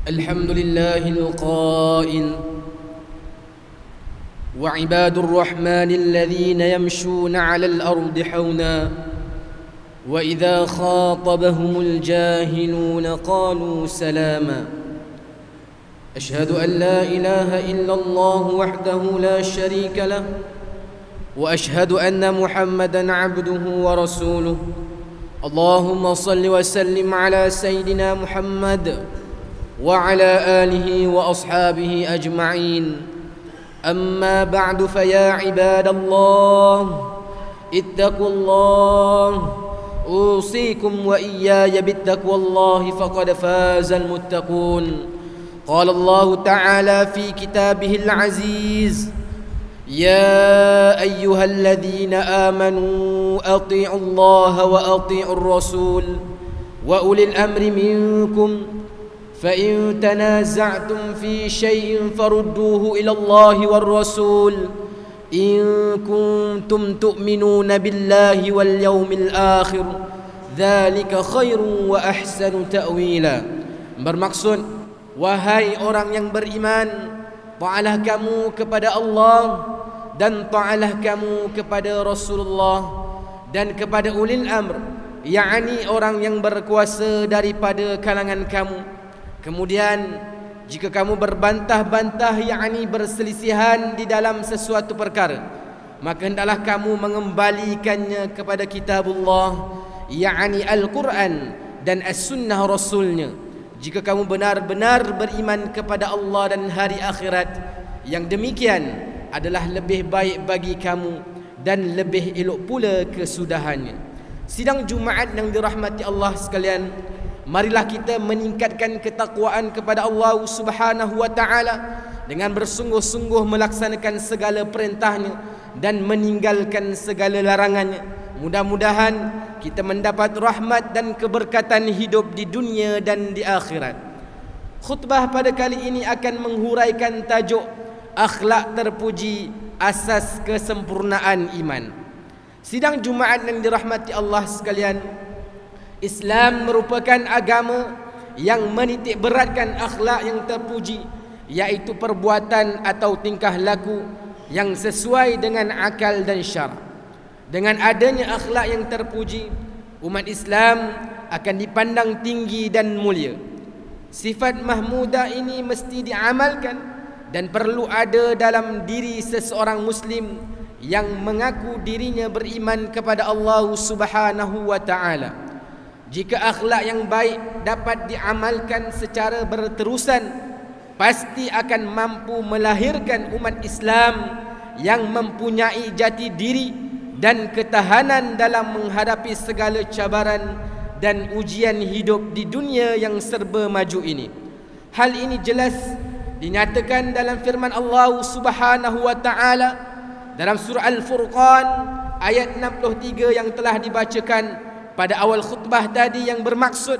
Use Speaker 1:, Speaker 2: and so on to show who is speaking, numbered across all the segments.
Speaker 1: الحمد لله القائل وعباد الرحمن الذين يمشون على الأرض حونا وإذا خاطبهم الجاهلون قالوا سلاما أشهد أن لا إله إلا الله وحده لا شريك له وأشهد أن محمدا عبده ورسوله اللهم صل وسلم على سيدنا محمد وعلى آله وأصحابه أجمعين أما بعد فيا عباد الله اتقوا الله أوصيكم وإياي بتقوى الله فقد فاز المتقون قال الله تعالى في كتابه العزيز يا أيها الذين آمنوا أطيعوا الله وأطيعوا الرسول وأولي الأمر منكم فإن تنازعتم في شيء فردوه إلى الله والرسول إن كنتم تؤمنون بالله واليوم الآخر ذلك خير وأحسن تأويلا. Bermaksud, wahai orang yang beriman, ta'alah kamu kepada Allah dan ta'alah kamu kepada Rasulullah dan kepada ulil amr, yakni orang yang berkuasa daripada kalangan kamu. Kemudian jika kamu berbantah-bantah, yakni berselisihan di dalam sesuatu perkara, maka hendaklah kamu mengembalikannya kepada kitabullah, yakni Al-Quran dan As-Sunnah Rasulnya. Jika kamu benar-benar beriman kepada Allah dan hari akhirat, yang demikian adalah lebih baik bagi kamu dan lebih elok pula kesudahannya. Sidang Jumaat yang dirahmati Allah sekalian, marilah kita meningkatkan ketakwaan kepada Allah Subhanahu wa taala dengan bersungguh-sungguh melaksanakan segala perintahnya dan meninggalkan segala larangannya. Mudah-mudahan kita mendapat rahmat dan keberkatan hidup di dunia dan di akhirat. Khutbah pada kali ini akan menghuraikan tajuk akhlak terpuji, asas kesempurnaan iman. Sidang Jumaat yang dirahmati Allah sekalian, Islam merupakan agama yang menitik beratkan akhlak yang terpuji, iaitu perbuatan atau tingkah laku yang sesuai dengan akal dan syara. Dengan adanya akhlak yang terpuji, umat Islam akan dipandang tinggi dan mulia. Sifat mahmudah ini mesti diamalkan dan perlu ada dalam diri seseorang Muslim yang mengaku dirinya beriman kepada Allah Subhanahu wa taala. Jika akhlak yang baik dapat diamalkan secara berterusan, pasti akan mampu melahirkan umat Islam yang mempunyai jati diri dan ketahanan dalam menghadapi segala cabaran dan ujian hidup di dunia yang serba maju ini. Hal ini jelas dinyatakan dalam firman Allah Subhanahu wa taala dalam surah Al-Furqan ayat 63 yang telah dibacakan pada awal khutbah tadi, yang bermaksud,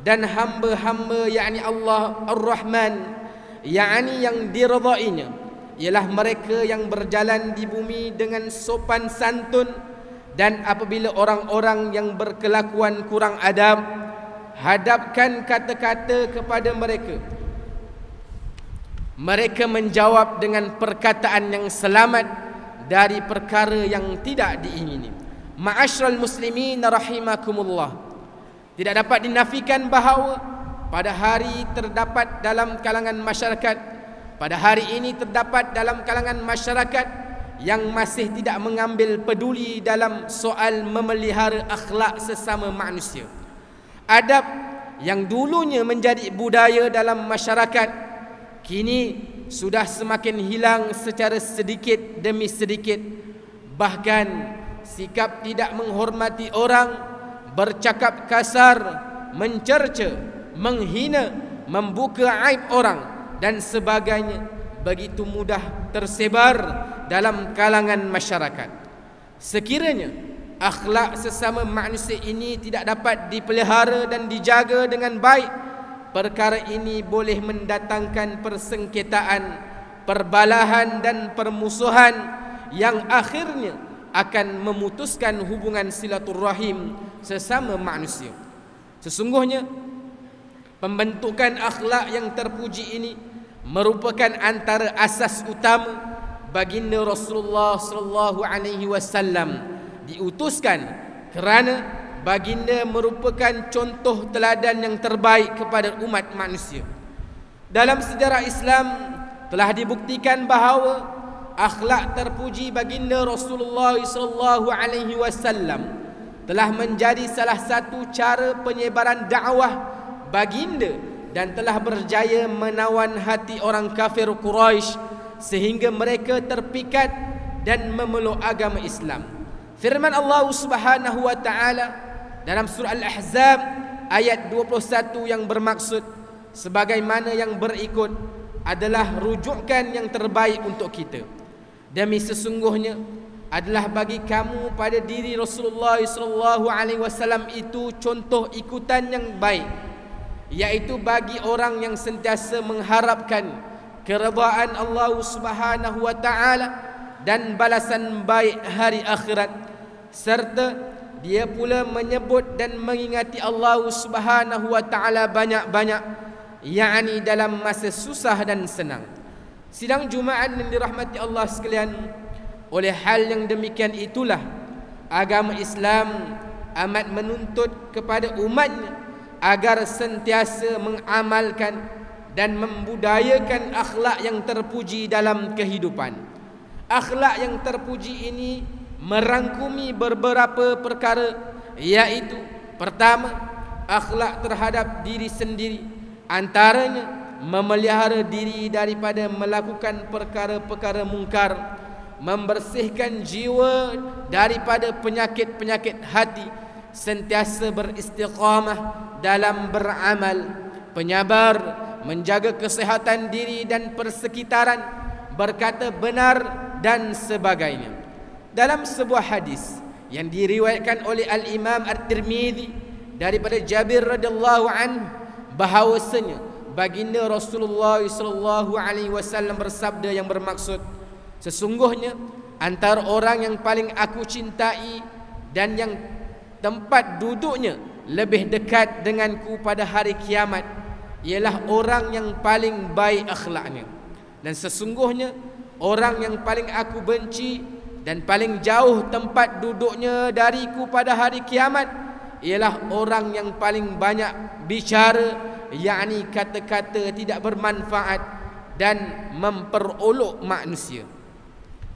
Speaker 1: dan hamba-hamba yakni Allah Ar-Rahman, yakni yang diridainya, ialah mereka yang berjalan di bumi dengan sopan santun, dan apabila orang-orang yang berkelakuan kurang adab hadapkan kata-kata kepada mereka, mereka menjawab dengan perkataan yang selamat dari perkara yang tidak diingini. Ma'asyiral muslimin rahimakumullah, tidak dapat dinafikan bahawa pada hari terdapat dalam kalangan masyarakat, pada hari ini terdapat dalam kalangan masyarakat yang masih tidak mengambil peduli dalam soal memelihara akhlak sesama manusia. Adab yang dulunya menjadi budaya dalam masyarakat, kini sudah semakin hilang secara sedikit demi sedikit. Bahkan sikap tidak menghormati orang, bercakap kasar, mencerca, menghina, membuka aib orang dan sebagainya begitu mudah tersebar dalam kalangan masyarakat. Sekiranya akhlak sesama manusia ini tidak dapat dipelihara dan dijaga dengan baik, perkara ini boleh mendatangkan persengketaan, perbalahan dan permusuhan yang akhirnya akan memutuskan hubungan silaturahim sesama manusia. Sesungguhnya Pembentukan akhlak yang terpuji ini merupakan antara asas utama baginda Rasulullah sallallahu alaihi wasallam diutuskan kerana baginda merupakan contoh teladan yang terbaik kepada umat manusia. Dalam sejarah Islam telah dibuktikan bahawa akhlak terpuji baginda Rasulullah sallallahu alaihi wasallam telah menjadi salah satu cara penyebaran dakwah baginda dan telah berjaya menawan hati orang kafir Quraisy sehingga mereka terpikat dan memeluk agama Islam. Firman Allah Subhanahu wa taala dalam surah Al-Ahzab ayat 21 yang bermaksud sebagaimana yang berikut adalah rujukan yang terbaik untuk kita. Demi sesungguhnya adalah bagi kamu pada diri Rasulullah sallallahu alaihi wasallam itu contoh ikutan yang baik, yaitu bagi orang yang sentiasa mengharapkan keredaan Allah Subhanahu wa taala dan balasan baik hari akhirat, serta dia pula menyebut dan mengingati Allah Subhanahu wa taala banyak-banyak, yakni dalam masa susah dan senang. Sidang Jumaat yang dirahmati Allah sekalian, oleh hal yang demikian itulah agama Islam amat menuntut kepada umatnya agar sentiasa mengamalkan dan membudayakan akhlak yang terpuji dalam kehidupan. Akhlak yang terpuji ini merangkumi beberapa perkara, iaitu pertama, akhlak terhadap diri sendiri, antaranya memelihara diri daripada melakukan perkara-perkara mungkar, membersihkan jiwa daripada penyakit-penyakit hati, sentiasa beristiqamah dalam beramal, penyabar, menjaga kesihatan diri dan persekitaran, berkata benar dan sebagainya. Dalam sebuah hadis yang diriwayatkan oleh Al-Imam At-Tirmidzi daripada Jabir radhiyallahu anhu bahawasanya baginda Rasulullah sallallahu alaihi wasallam bersabda yang bermaksud, sesungguhnya antara orang yang paling aku cintai dan yang tempat duduknya lebih dekat denganku pada hari kiamat ialah orang yang paling baik akhlaknya, dan sesungguhnya orang yang paling aku benci dan paling jauh tempat duduknya dariku pada hari kiamat ialah orang yang paling banyak bicara, yakni kata-kata tidak bermanfaat dan memperolok manusia.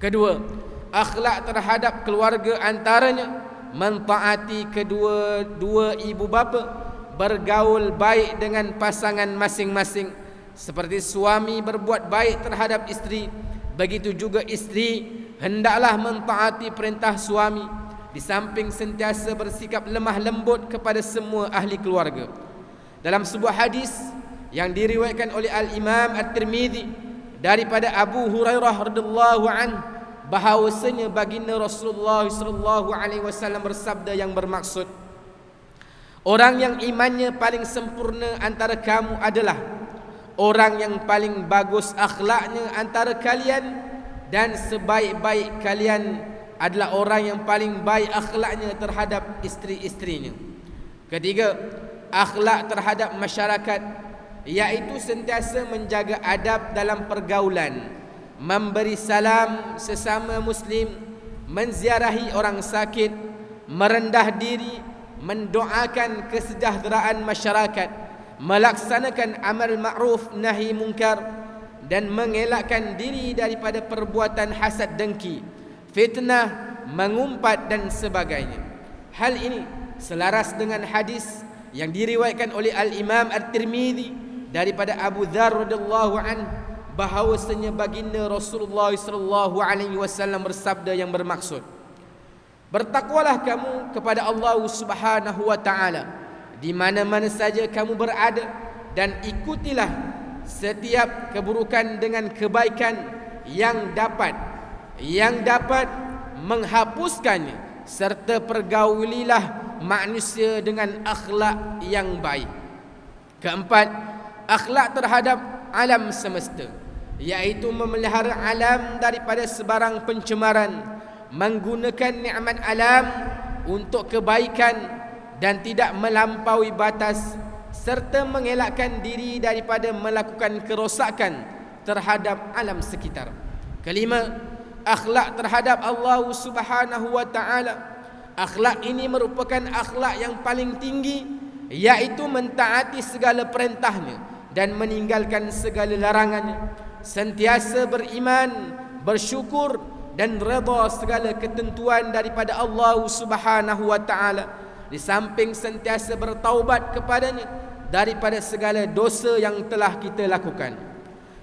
Speaker 1: Kedua, akhlak terhadap keluarga antaranya mentaati kedua-dua ibu bapa, bergaul baik dengan pasangan masing-masing, seperti suami berbuat baik terhadap isteri, begitu juga isteri hendaklah mentaati perintah suami, di samping sentiasa bersikap lemah lembut kepada semua ahli keluarga. Dalam sebuah hadis yang diriwayatkan oleh Al-Imam At-Tirmidzi daripada Abu Hurairah radhiyallahu anhu bahawasanya baginda Rasulullah sallallahu alaihi wasallam bersabda yang bermaksud, orang yang imannya paling sempurna antara kamu adalah orang yang paling bagus akhlaknya antara kalian, dan sebaik-baik kalian adalah orang yang paling baik akhlaknya terhadap isteri-isterinya. Ketiga, akhlak terhadap masyarakat, iaitu sentiasa menjaga adab dalam pergaulan, memberi salam sesama muslim, menziarahi orang sakit, merendah diri, mendoakan kesejahteraan masyarakat, melaksanakan amal ma'ruf nahi munkar, dan mengelakkan diri daripada perbuatan hasad dengki, fitnah, mengumpat dan sebagainya. Hal ini selaras dengan hadis yang diriwayatkan oleh Al-Imam At-Tirmidzi daripada Abu Dzar radhiyallahu anhu bahawasanya baginda Rasulullah sallallahu alaihi wasallam bersabda yang bermaksud, bertakwalah kamu kepada Allah Subhanahu wa taala di mana-mana saja kamu berada, dan ikutilah setiap keburukan dengan kebaikan yang dapat menghapuskannya, serta pergaulilah manusia dengan akhlak yang baik. Keempat, akhlak terhadap alam semesta, iaitu memelihara alam daripada sebarang pencemaran, menggunakan nikmat alam untuk kebaikan dan tidak melampaui batas, serta mengelakkan diri daripada melakukan kerosakan terhadap alam sekitar. Kelima, akhlak terhadap Allah Subhanahu wa taala. Akhlak ini merupakan akhlak yang paling tinggi, iaitu mentaati segala perintahnya dan meninggalkan segala larangannya, sentiasa beriman, bersyukur dan redha segala ketentuan daripada Allah Subhanahu wa taala, di samping sentiasa bertaubat kepadanya daripada segala dosa yang telah kita lakukan.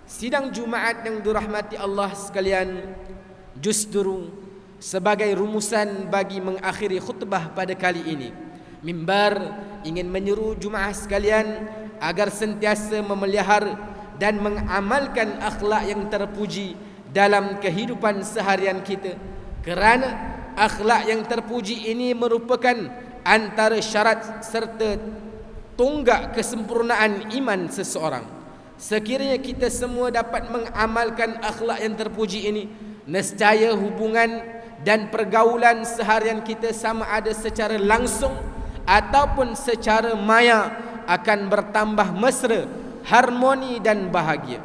Speaker 1: Sidang Jumaat yang dirahmati Allah sekalian, justru sebagai rumusan bagi mengakhiri khutbah pada kali ini, mimbar ingin menyeru Jumaat sekalian agar sentiasa memelihara dan mengamalkan akhlak yang terpuji dalam kehidupan seharian kita, kerana akhlak yang terpuji ini merupakan antara syarat serta tonggak kesempurnaan iman seseorang. Sekiranya kita semua dapat mengamalkan akhlak yang terpuji ini, nescaya hubungan dan pergaulan seharian kita, sama ada secara langsung ataupun secara maya, akan bertambah mesra, harmoni dan bahagia.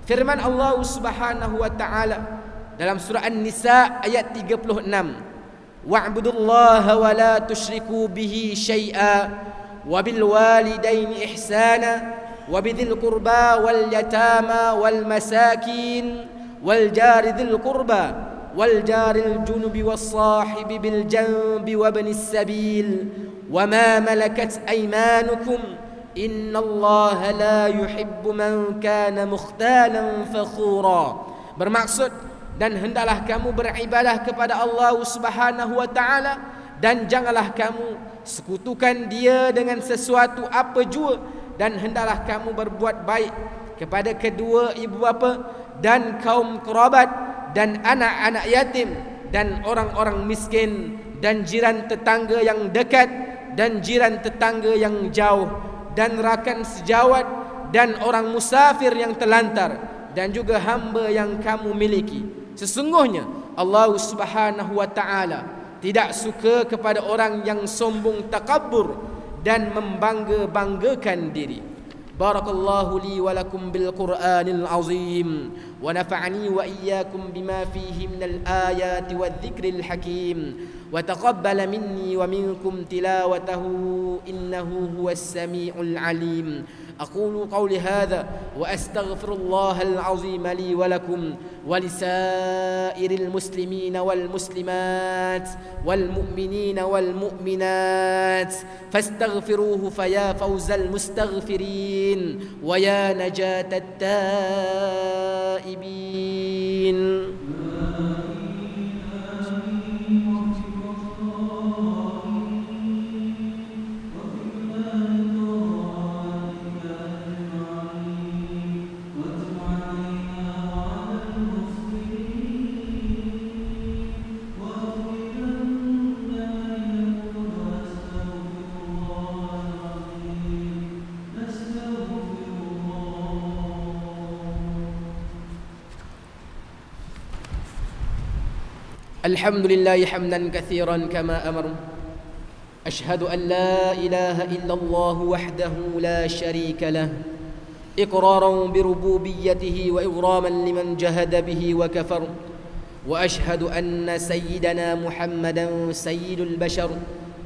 Speaker 1: Firman Allah Subhanahu wa taala dalam surah An-Nisa ayat 36, wa'budullaha wa la tusyriku bihi syai'a wa bil walidaini ihsana wa bidzil qurba wal yatama wal masakin wal jari dzil qurba wal jaril junubi was sahibi bil janbi wa ibnis sabil wa ma malakat aymanukum innallaha la yuhibbu man kana mukhtalan fakhura. Bermaksud, dan hendaklah kamu beribadah kepada Allah Subhanahu wa taala, dan janganlah kamu sekutukan Dia dengan sesuatu apa jua, dan hendaklah kamu berbuat baik kepada kedua ibu bapa dan kaum kerabat dan anak-anak yatim dan orang-orang miskin dan jiran tetangga yang dekat dan jiran tetangga yang jauh dan rakan sejawat dan orang musafir yang terlantar dan juga hamba yang kamu miliki. Sesungguhnya Allah Subhanahu wa taala tidak suka kepada orang yang sombong, takabbur dan membangga-banggakan diri. Barakallahu li wa lakum bil Qur'anil azim wa nafa'ani wa iyyakum bima fihi minal ayati wadh-dhikril hakim wa taqabbala minni wa minkum tilawatahu innahu huwas samiul alim. أقول قولي هذا وأستغفر الله العظيم لي ولكم ولسائر المسلمين والمسلمات والمؤمنين والمؤمنات فاستغفروه فيا فوز المستغفرين ويا نجاة التائبين. الحمد لله حمدا كثيرا كما أمر. أشهد أن لا إله إلا الله وحده لا شريك له إقرارا بربوبيته وإغراما لمن جهد به وكفر. وأشهد أن سيدنا محمدا سيد البشر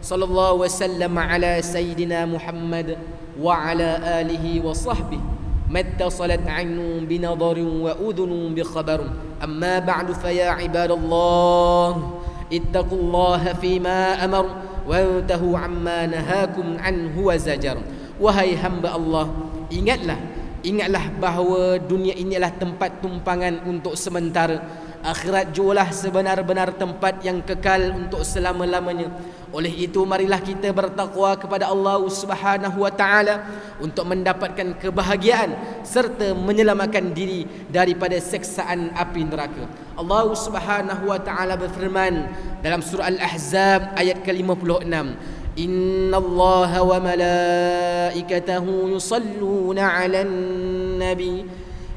Speaker 1: صلى الله وسلم على سيدنا محمد وعلى آله وصحبه ما اتصلت عين بنظر وأذن بخبر. أما بعد فيا عباد الله اتقوا الله فيما أمر وانتهوا عما نهاكم عنه وزجر. Wahai hamba Allah, ingatlah bahawa dunia ini adalah tempat tumpangan untuk sementara. Akhirat jualah sebenar-benar tempat yang kekal untuk selama-lamanya. Oleh itu marilah kita bertakwa kepada Allah Subhanahu wa taala untuk mendapatkan kebahagiaan serta menyelamatkan diri daripada seksaan api neraka. Allah Subhanahu wa taala berfirman dalam surah Al-Ahzab ayat ke-56, Innallaha wa malaikatahu yusalluna 'alan nabi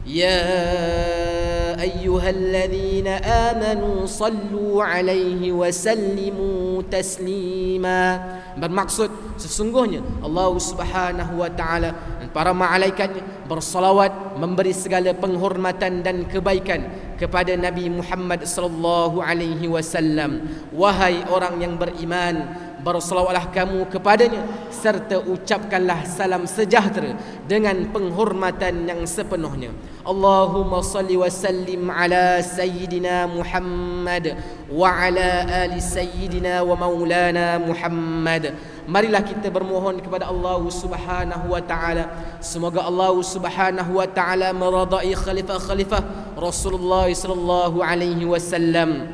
Speaker 1: ya أيها الذين آمنوا صلوا عليه وسلموا تسليما. Bermaksud sesungguhnya Allah Subhanahu wa taala dan para malaikatnya bersalawat, memberi segala penghormatan dan kebaikan kepada Nabi Muhammad sallallahu alaihi wasallam. Wahai orang yang beriman, bersalawatlah kamu kepadanya serta ucapkanlah salam sejahtera dengan penghormatan yang sepenuhnya. Allahumma salli wa sallim ala sayyidina Muhammad wa ala ali sayyidina wa maulana Muhammad. Marilah kita bermohon kepada Allah Subhanahu wa taala, semoga Allah Subhanahu wa taala meridai khalifah-khalifah Rasulullah sallallahu alaihi wasallam,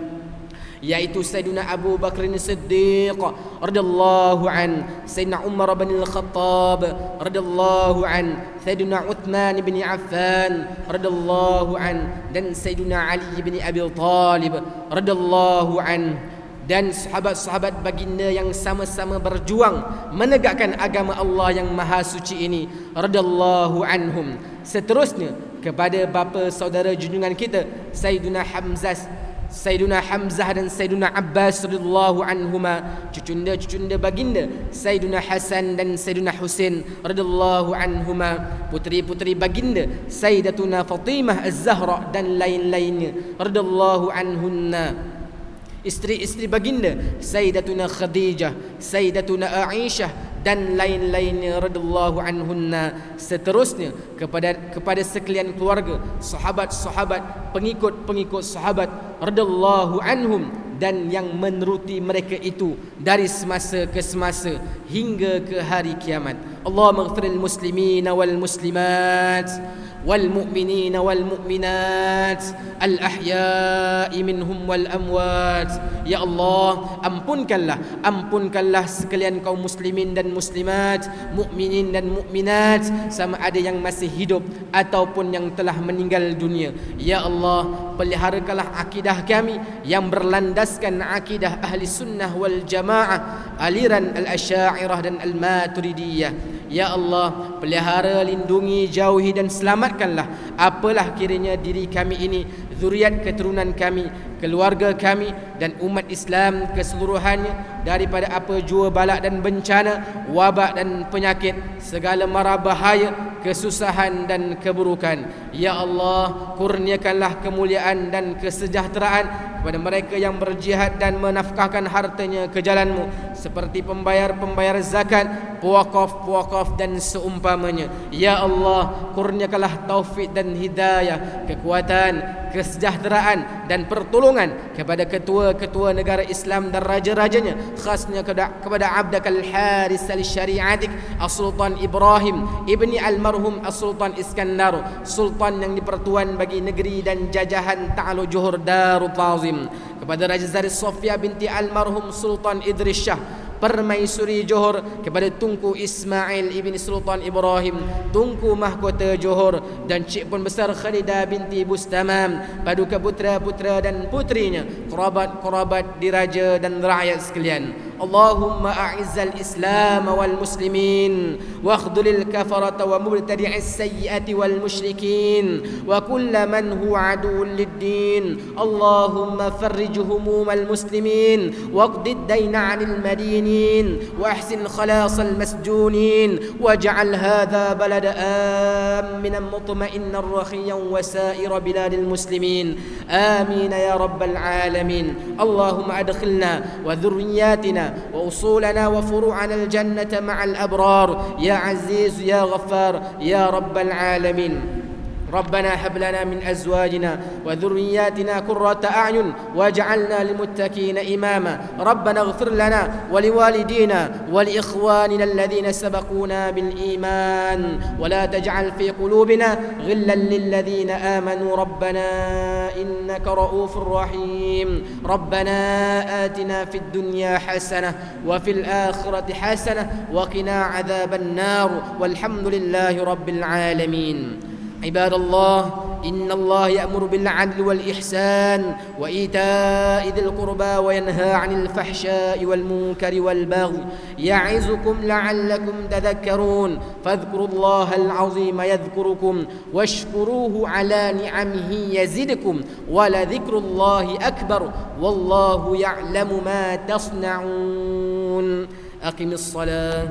Speaker 1: yaitu Sayyidina Abu Bakr As-Siddiq radhiyallahu an, Sayyidina Umar bin Al-Khattab radhiyallahu an, Sayyidina Uthman bin Affan radhiyallahu an, dan Sayyidina Ali bin Abi Thalib radhiyallahu an, dan sahabat-sahabat baginda yang sama-sama berjuang menegakkan agama Allah yang maha suci ini radhiyallahu anhum. Seterusnya kepada bapa saudara junjungan kita Sayyidina Hamzah dan Sayyidina Abbas radhiyallahu anhuma, cucunda baginda Sayyidina Hasan dan Sayyidina Husain radhiyallahu anhuma, putri-putri baginda Sayyidatuna Fatimah Az-Zahra dan lain-lainnya radhiyallahu anhunna, isteri-isteri baginda Sayyidatuna Khadijah, Sayyidatuna Aisyah dan lain-lainnya radhiyallahu anhunna. Seterusnya kepada sekalian keluarga, sahabat-sahabat, pengikut-pengikut sahabat radhiyallahu anhum dan yang meneruti mereka itu dari semasa ke semasa hingga ke hari kiamat. Allahumma ighfiril muslimina wal muslimat والمؤمنين والمؤمنات الأحياء منهم والأموات. Ya Allah, ampunkanlah sekalian kaum muslimin dan muslimat, mukminin dan mukminat, sama ada yang masih hidup ataupun yang telah meninggal dunia. Ya Allah, peliharakanlah akidah kami yang berlandaskan akidah ahli sunnah wal jamaah, aliran al-asy'ariyah dan al-maturidiyah. Ya Allah, pelihara, lindungi, jauhi dan selamatkanlah apalah kiranya diri kami ini, zuriat keturunan kami, keluarga kami dan umat Islam keseluruhannya daripada apa jua balak dan bencana, wabak dan penyakit, segala mara bahaya, kesusahan dan keburukan. Ya Allah, kurniakanlah kemuliaan dan kesejahteraan kepada mereka yang berjihad dan menafkahkan hartanya ke jalan-Mu, seperti pembayar-pembayar zakat, puakaf dan seumpamanya. Ya Allah, kurniakanlah taufik dan hidayah, kekuatan, kesejahteraan dan pertolongan kepada ketua-ketua negara Islam dan raja-rajanya, khasnya kepada Abdakal Haris al-Syari'atik As-Sultan Ibrahim ibni al-marhum As-Sultan Iskandar, sultan yang dipertuan bagi negeri dan jajahan Ta'alu Johor Darut Tazim, kepada Raja Zari Sofia binti al-marhum Sultan Idris Shah Permaisuri Johor, kepada Tunku Ismail ibni Sultan Ibrahim Tunku Mahkota Johor, dan Cik Pun Besar Khalidah binti Bustamam, paduka putra-putra dan putrinya, kerabat-kerabat diraja dan rakyat sekalian. Allahumma a'izzal Islam wal muslimin wa akhdhulil kafarata wa mubtadi'is sayyiati wal musyrikin wa kulla man huwa aduwwun lid-din. Allahumma farrij humumal muslimin waqdid dayna 'anil madinin wa ahsin khalasal masjunin waj'al hadha balada aminan mutma'innan rakhiyan wa sa'ira biladil muslimin. Amin ya rabbal alamin. Allahumma adkhilna wa dhurriyyatina وأصولنا وفروعنا الجنة مع الأبرار يا عزيز يا غفار يا رب العالمين. ربنا هب لنا من أزواجنا وذرياتنا قرة أعين واجعلنا للمتقين إماما. ربنا اغفر لنا ولوالدينا ولإخواننا الذين سبقونا بالإيمان ولا تجعل في قلوبنا غلا للذين آمنوا ربنا إنك رؤوف رحيم. ربنا آتنا في الدنيا حسنة وفي الآخرة حسنة وقنا عذاب النار والحمد لله رب العالمين. عباد الله، إن الله يأمر بالعدل والإحسان وإيتاء ذي القربى وينهى عن الفحشاء والمنكر والبغي يعظكم لعلكم تذكرون فاذكروا الله العظيم يذكركم واشكروه على نعمه يزدكم ولذكر الله أكبر والله يعلم ما تصنعون. أقم الصلاة.